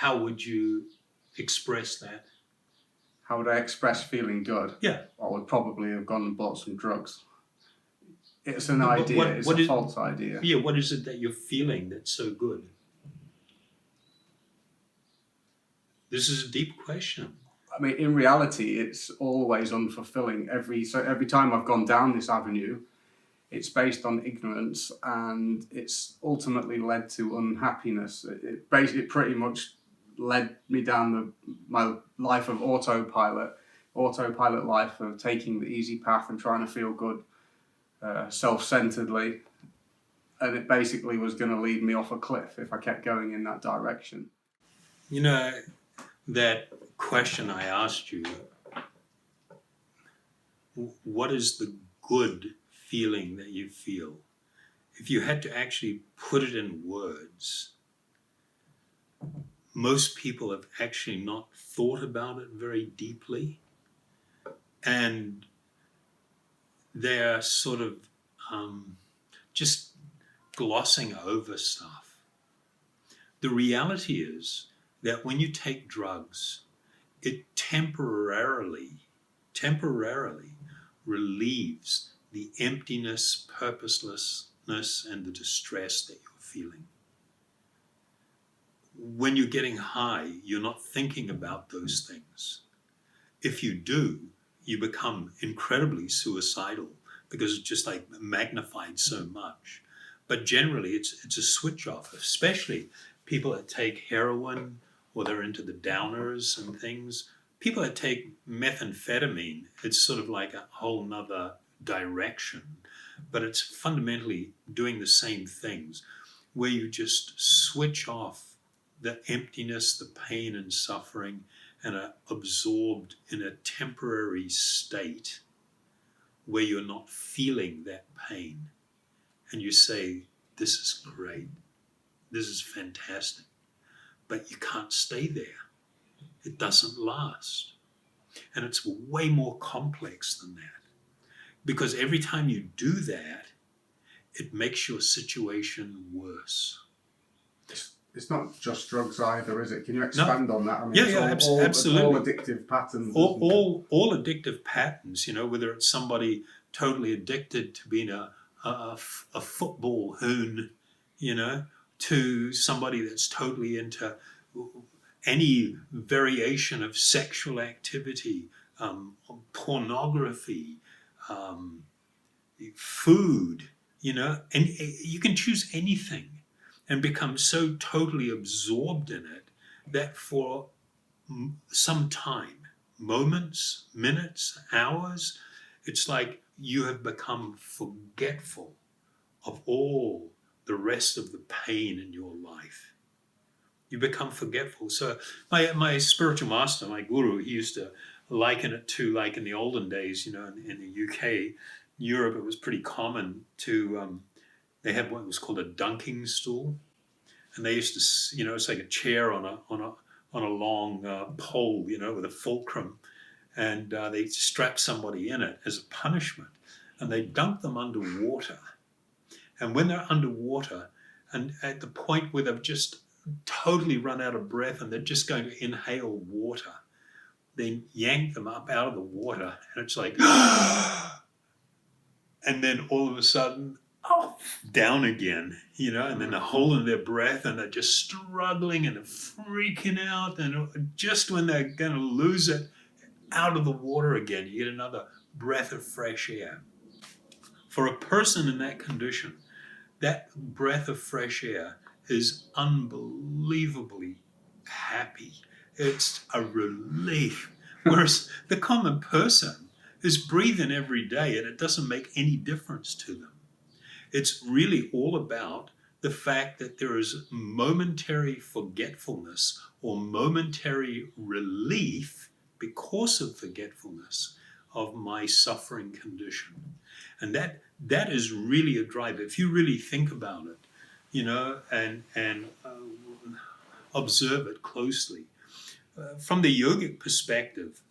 how would you express that? How would I express feeling good? Yeah. I would probably have gone and bought some drugs. It's an But idea. It's a false idea. Yeah, what is it that you're feeling that's so good? This is a deep question. I mean, in reality, it's always unfulfilling. Every time I've gone down this avenue, it's based on ignorance, and it's ultimately led to unhappiness. It pretty much led me down my life of autopilot life of taking the easy path and trying to feel good self-centeredly. And it basically was going to lead me off a cliff if I kept going in that direction. You know, that question I asked you, what is the good feeling that you feel? If you had to actually put it in words, most people have actually not thought about it very deeply, and they're sort of just glossing over stuff. The reality is that when you take drugs, it temporarily relieves the emptiness, purposelessness, and the distress that you're feeling. When you're getting high, you're not thinking about those things. If you do, you become incredibly suicidal because it's just like magnified so much. But generally, it's a switch off, especially people that take heroin or they're into the downers and things. People that take methamphetamine, it's sort of like a whole nother direction, but it's fundamentally doing the same things where you just switch off the emptiness, the pain and suffering, and are absorbed in a temporary state where you're not feeling that pain. And you say, this is great, this is fantastic, but you can't stay there. It doesn't last. And it's way more complex than that. Because every time you do that, it makes your situation worse. It's not just drugs either, is it? Can you expand on that? I mean, absolutely. It's all addictive patterns. All addictive patterns, whether it's somebody totally addicted to being a football hoon, to somebody that's totally into any variation of sexual activity, pornography, food, and you can choose anything and become so totally absorbed in it that for some time, moments, minutes, hours, it's like you have become forgetful of all the rest of the pain in your life. You become forgetful. So my spiritual master, my guru, he used to liken it to, like in the olden days, in the UK, Europe, it was pretty common to, they had what was called a dunking stool. And they used to, it's like a chair on a long pole, with a fulcrum. And they strap somebody in it as a punishment. And they dunk them underwater. And when they're underwater, and at the point where they've just totally run out of breath and they're just going to inhale water, they yank them up out of the water, and it's like, and then all of a sudden, down again, and then a hole in their breath, and they're just struggling and freaking out, and just when they're going to lose it, out of the water again, you get another breath of fresh air. For a person in that condition, that breath of fresh air is unbelievably happy. It's a relief. Whereas the common person is breathing every day and it doesn't make any difference to them. It's really all about the fact that there is momentary forgetfulness or momentary relief because of forgetfulness of my suffering condition. And that is really a driver. If you really think about it, and observe it closely. From the yogic perspective,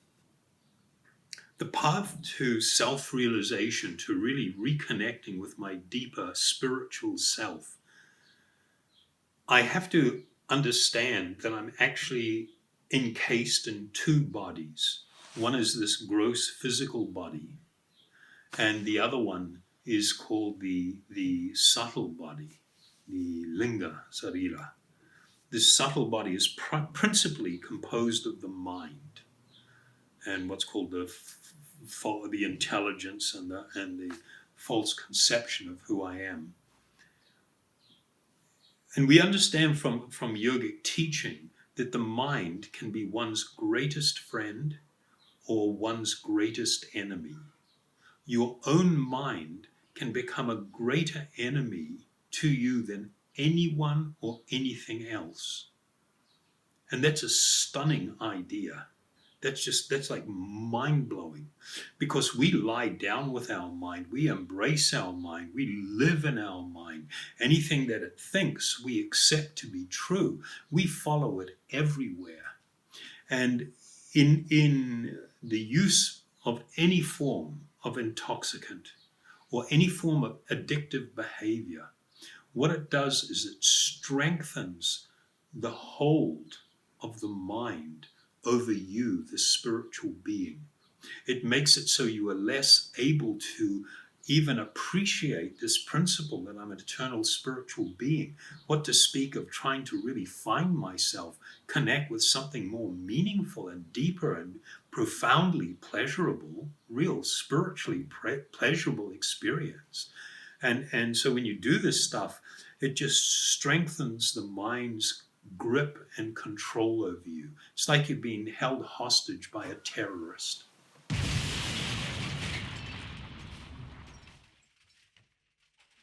the path to self-realization, to really reconnecting with my deeper spiritual self, I have to understand that I'm actually encased in two bodies. One is this gross physical body, and the other one is called the subtle body, the linga sarira. This subtle body is principally composed of the mind and what's called the intelligence and the false conception of who I am. And we understand from yogic teaching that the mind can be one's greatest friend or one's greatest enemy. Your own mind can become a greater enemy to you than anyone or anything else. And that's a stunning idea. That's like mind-blowing, because we lie down with our mind, we embrace our mind, we live in our mind. Anything that it thinks, we accept to be true. We follow it everywhere. And in the use of any form of intoxicant or any form of addictive behavior, what it does is it strengthens the hold of the mind over you, the spiritual being. It makes it so you are less able to even appreciate this principle that I'm an eternal spiritual being. What to speak of trying to really find myself, connect with something more meaningful and deeper and profoundly pleasurable, real spiritually pleasurable experience. And so when you do this stuff, it just strengthens the mind's grip and control over you. It's like you're being held hostage by a terrorist.